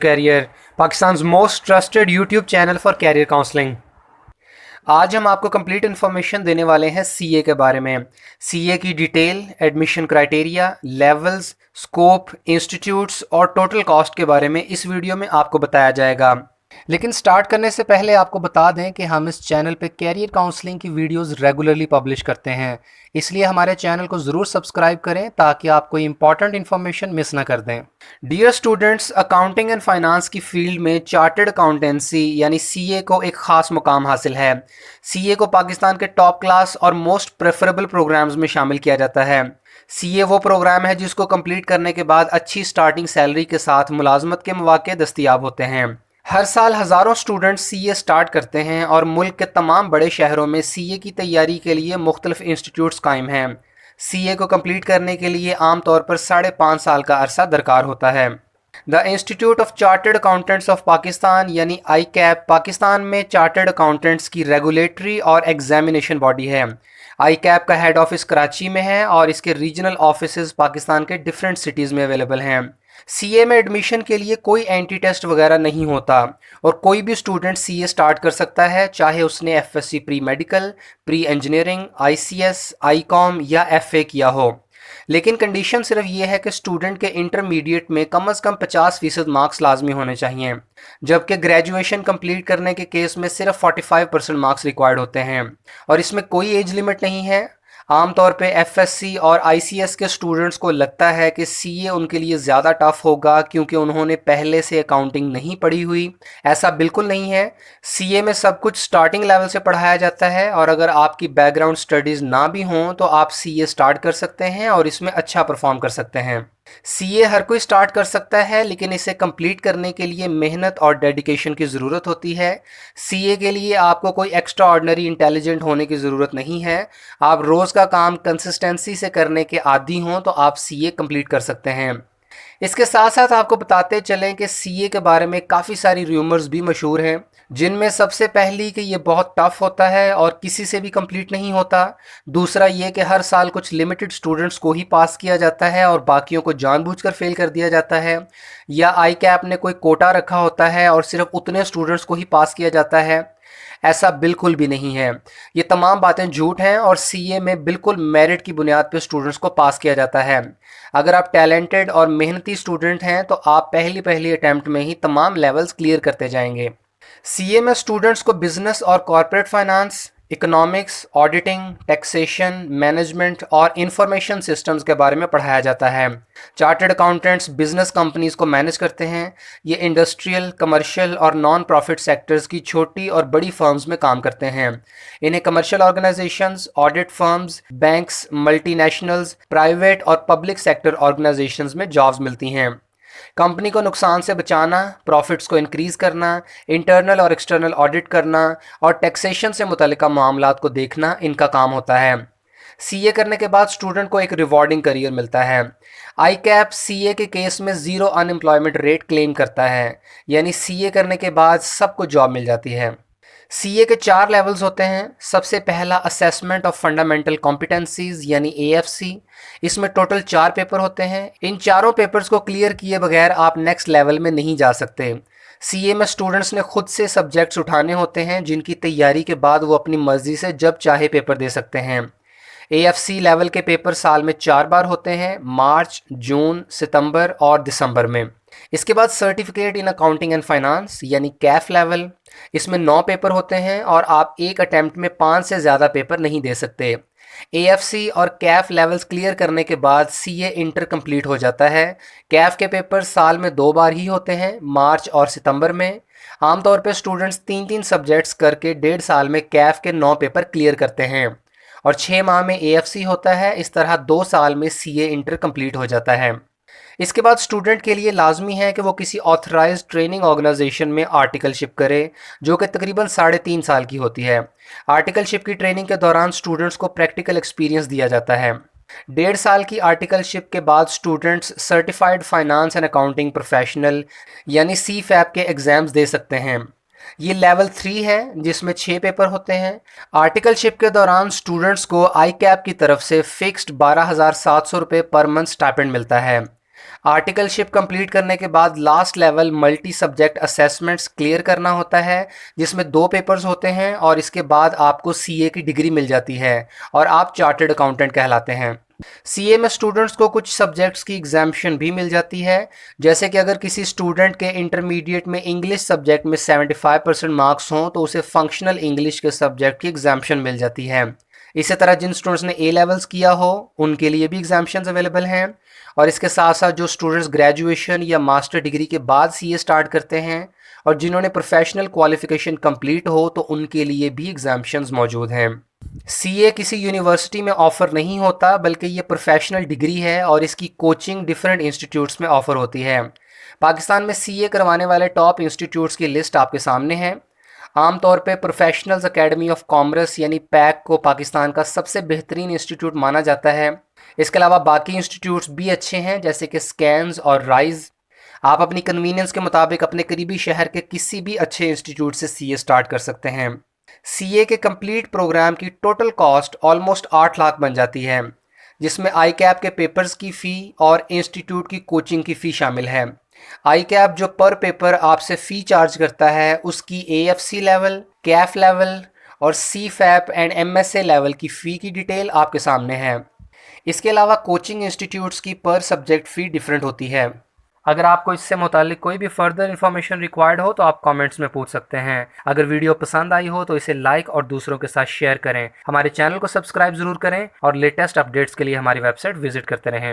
Career Pakistan most trusted YouTube channel for career counselling. आज हम आपको कंप्लीट इन्फॉर्मेशन देने वाले हैं सीए के बारे में। सीए की detail, admission criteria, levels, scope, institutes और टोटल कॉस्ट के बारे में इस वीडियो में आपको बताया जाएगा। लेकिन स्टार्ट करने से पहले आपको बता दें कि हम इस चैनल पे कैरियर काउंसलिंग की वीडियोस रेगुलरली पब्लिश करते हैं, इसलिए हमारे चैनल को ज़रूर सब्सक्राइब करें ताकि आप कोई इंपॉर्टेंट इन्फॉर्मेशन मिस ना कर दें। Dear students, accounting and finance की फील्ड में चार्टर्ड अकाउंटेंसी यानी सीए को एक ख़ास मुकाम हासिल है। सीए को पाकिस्तान के टॉप क्लास और मोस्ट प्रेफरेबल प्रोग्राम्स में शामिल किया जाता है। सीए वो प्रोग्राम है जिसको कंप्लीट करने के बाद अच्छी स्टार्टिंग सैलरी के साथ मुलाजमत के मौके दस्तयाब होते हैं। हर साल हज़ारों स्टूडेंट्स सीए स्टार्ट करते हैं और मुल्क के तमाम बड़े शहरों में सीए की तैयारी के लिए मुख्तलिफ इंस्टीट्यूट्स कायम हैं। सीए को कंप्लीट करने के लिए आमतौर पर 5.5 साल का अरसा दरकार होता है। The institute of chartered accountants of Pakistan यानी आई कैप पाकिस्तान में चार्टर्ड अकाउंटेंट्स की रेगुलेटरी और एग्जामिनेशन बॉडी है। आई कैप का हेड ऑफिस कराची में है और इसके रीजनल ऑफिस पाकिस्तान के डिफरेंट सिटीज़ में अवेलेबल हैं। सीए में एडमिशन के लिए कोई एंट्री टेस्ट वगैरह नहीं होता और कोई भी स्टूडेंट सीए स्टार्ट कर सकता है, चाहे उसने FSc pre medical, pre engineering, ICS, Icom या एफए किया हो। लेकिन कंडीशन सिर्फ ये है कि स्टूडेंट के इंटरमीडिएट में कम से कम 50% मार्क्स लाजमी होने चाहिए, जबकि ग्रेजुएशन कंप्लीट करने के केस में सिर्फ 45% मार्क्स रिक्वायर्ड होते हैं और इसमें कोई एज लिमिट नहीं है। आमतौर पे एफएससी और आईसीएस के स्टूडेंट्स को लगता है कि सीए उनके लिए ज़्यादा टफ होगा क्योंकि उन्होंने पहले से अकाउंटिंग नहीं पढ़ी हुई। ऐसा बिल्कुल नहीं है। सीए में सब कुछ स्टार्टिंग लेवल से पढ़ाया जाता है और अगर आपकी बैकग्राउंड स्टडीज़ ना भी हों तो आप सीए स्टार्ट कर सकते हैं और इसमें अच्छा परफॉर्म कर सकते हैं। सीए हर कोई स्टार्ट कर सकता है, लेकिन इसे कंप्लीट करने के लिए मेहनत और डेडिकेशन की ज़रूरत होती है। सीए के लिए आपको कोई एक्स्ट्रा ऑर्डिनरी इंटेलिजेंट होने की ज़रूरत नहीं है। आप रोज़ का काम कंसिस्टेंसी से करने के आदी हों तो आप सीए कंप्लीट कर सकते हैं। इसके साथ साथ आपको बताते चलें कि सीए के बारे में काफ़ी सारी रूमर्स भी मशहूर हैं, जिनमें सबसे पहली कि ये बहुत टफ़ होता है और किसी से भी कंप्लीट नहीं होता। दूसरा ये कि हर साल कुछ लिमिटेड स्टूडेंट्स को ही पास किया जाता है और बाकियों को जानबूझकर फेल कर दिया जाता है, या आई कैप ने कोई कोटा रखा होता है और सिर्फ उतने स्टूडेंट्स को ही पास किया जाता है। ऐसा बिल्कुल भी नहीं है। ये तमाम बातें झूठ हैं और सीए में बिल्कुल मेरिट की बुनियाद पर स्टूडेंट्स को पास किया जाता है। अगर आप टैलेंटेड और मेहनती स्टूडेंट हैं तो आप पहली पहली अटैम्प्ट में ही तमाम लेवल्स क्लियर करते जाएंगे। सीए में स्टूडेंट्स को बिजनेस और corporate finance, economics, auditing, taxation, management और इंफॉर्मेशन सिस्टम्स के बारे में पढ़ाया जाता है। चार्टर्ड अकाउंटेंट्स बिजनेस कंपनीज को मैनेज करते हैं। ये इंडस्ट्रियल, कमर्शियल और नॉन प्रॉफिट सेक्टर्स की छोटी और बड़ी फर्म्स में काम करते हैं। इन्हें commercial organisations, audit firms, banks, multinationals, private और पब्लिक सेक्टर ऑर्गेनाइजेशंस में जॉब्स मिलती हैं। कंपनी को नुकसान से बचाना, प्रॉफिट्स को इंक्रीज़ करना, इंटरनल और एक्सटर्नल ऑडिट करना और टैक्सेशन से मुतल्लिका मामलात को देखना इनका काम होता है। सीए करने के बाद स्टूडेंट को एक रिवॉर्डिंग करियर मिलता है। आई कैप सीए के केस में ज़ीरो अनएम्प्लॉयमेंट रेट क्लेम करता है, यानी सीए करने के बाद सबको जॉब मिल जाती है। सीए के 4 लेवल्स होते हैं। सबसे पहला असेसमेंट ऑफ फंडामेंटल कॉम्पिटेंसीज यानी एएफसी। इसमें टोटल 4 पेपर होते हैं। इन चारों पेपर्स को क्लियर किए बगैर आप नेक्स्ट लेवल में नहीं जा सकते। सीए में स्टूडेंट्स ने खुद से सब्जेक्ट्स उठाने होते हैं जिनकी तैयारी के बाद वो अपनी मर्जी से जब चाहे पेपर दे सकते हैं। एएफसी लेवल के पेपर साल में 4 बार होते हैं, मार्च, जून, सितंबर और दिसंबर में। इसके बाद certificate in accounting and finance यानी कैफ लेवल। इसमें 9 पेपर होते हैं और आप एक अटैम्प्ट में 5 से ज़्यादा पेपर नहीं दे सकते। एएफसी और कैफ लेवल्स क्लियर करने के बाद सीए इंटर कंप्लीट हो जाता है। कैफ के पेपर साल में 2 बार ही होते हैं, मार्च और सितंबर में। आमतौर पर स्टूडेंट्स 3-3 सब्जेक्ट्स करके 1.5 साल में कैफ के 9 पेपर क्लियर करते हैं और 6 माह में एएफसी होता है। इस तरह 2 साल में सीए इंटर कंप्लीट हो जाता है। इसके बाद स्टूडेंट के लिए लाजमी है कि वो किसी ऑथराइज्ड ट्रेनिंग ऑर्गेनाइजेशन में आर्टिकलशिप करे, जो कि तकरीबन 3.5 साल की होती है। आर्टिकलशिप की ट्रेनिंग के दौरान स्टूडेंट्स को प्रैक्टिकल एक्सपीरियंस दिया जाता है। 1.5 साल की आर्टिकलशिप के बाद students certified finance and accounting professional यानी सीफैप के एग्ज़ाम्स दे सकते हैं। ये लेवल 3 है जिसमें 6 पेपर होते हैं। आर्टिकलशिप के दौरान स्टूडेंट्स को आई कैप की तरफ से फिक्स्ड 12,700 रुपये पर मंथ स्टाइपेंड मिलता है। आर्टिकलशिप कंप्लीट करने के बाद last level multi subject assessments clear करना होता है, जिसमें 2 पेपर्स होते हैं और इसके बाद आपको सीए की डिग्री मिल जाती है और आप चार्टर्ड अकाउंटेंट कहलाते हैं। सीए में स्टूडेंट्स को कुछ सब्जेक्ट्स की एग्जाम्पशन भी मिल जाती है, जैसे कि अगर किसी स्टूडेंट के इंटरमीडिएट में इंग्लिश सब्जेक्ट में 75% मार्क्स हों तो उसे फंक्शनल इंग्लिश के सब्जेक्ट की एग्जाम्पशन मिल जाती है। इसी तरह जिन स्टूडेंट्स ने ए लेवल्स किया हो उनके लिए भी एग्जाम्पशंस अवेलेबल हैं, और इसके साथ साथ जो स्टूडेंट्स ग्रेजुएशन या मास्टर डिग्री के बाद सीए स्टार्ट करते हैं और जिन्होंने प्रोफेशनल क्वालिफिकेशन कंप्लीट हो तो उनके लिए भी एग्जाम्पशंस मौजूद हैं। सीए किसी यूनिवर्सिटी में ऑफ़र नहीं होता, बल्कि ये प्रोफेशनल डिग्री है और इसकी कोचिंग डिफरेंट इंस्टीट्यूट्स में ऑफ़र होती है। पाकिस्तान में सीए करवाने वाले टॉप इंस्टीट्यूट्स की लिस्ट आपके सामने है। आमतौर पे प्रोफेशनल्स एकेडमी ऑफ कॉमर्स यानी पैक को पाकिस्तान का सबसे बेहतरीन इंस्टीट्यूट माना जाता है। इसके अलावा बाकी इंस्टीट्यूट्स भी अच्छे हैं, जैसे कि स्कैन्स और राइज। आप अपनी कन्वीनियंस के मुताबिक अपने करीबी शहर के किसी भी अच्छे इंस्टीट्यूट से सीए स्टार्ट कर सकते हैं। सीए के कंप्लीट प्रोग्राम की टोटल कॉस्ट ऑलमोस्ट 8 लाख बन जाती है, जिसमें आई कैप के पेपर्स की फ़ी और इंस्टीट्यूट की कोचिंग की फ़ी शामिल है। आई कैप जो पर पेपर आपसे फ़ी चार्ज करता है उसकी AFC लेवल, कैफ लेवल और CFAP एंड MSA लेवल की फ़ी की डिटेल आपके सामने है। इसके अलावा कोचिंग इंस्टीट्यूट्स की पर सब्जेक्ट फ़ी डिफरेंट होती है। अगर आपको इससे मुतालिक कोई भी फर्दर इन्फॉर्मेशन रिक्वायर्ड हो तो आप कमेंट्स में पूछ सकते हैं। अगर वीडियो पसंद आई हो तो इसे लाइक और दूसरों के साथ शेयर करें। हमारे चैनल को सब्सक्राइब ज़रूर करें और लेटेस्ट अपडेट्स के लिए हमारी वेबसाइट विजिट करते रहें।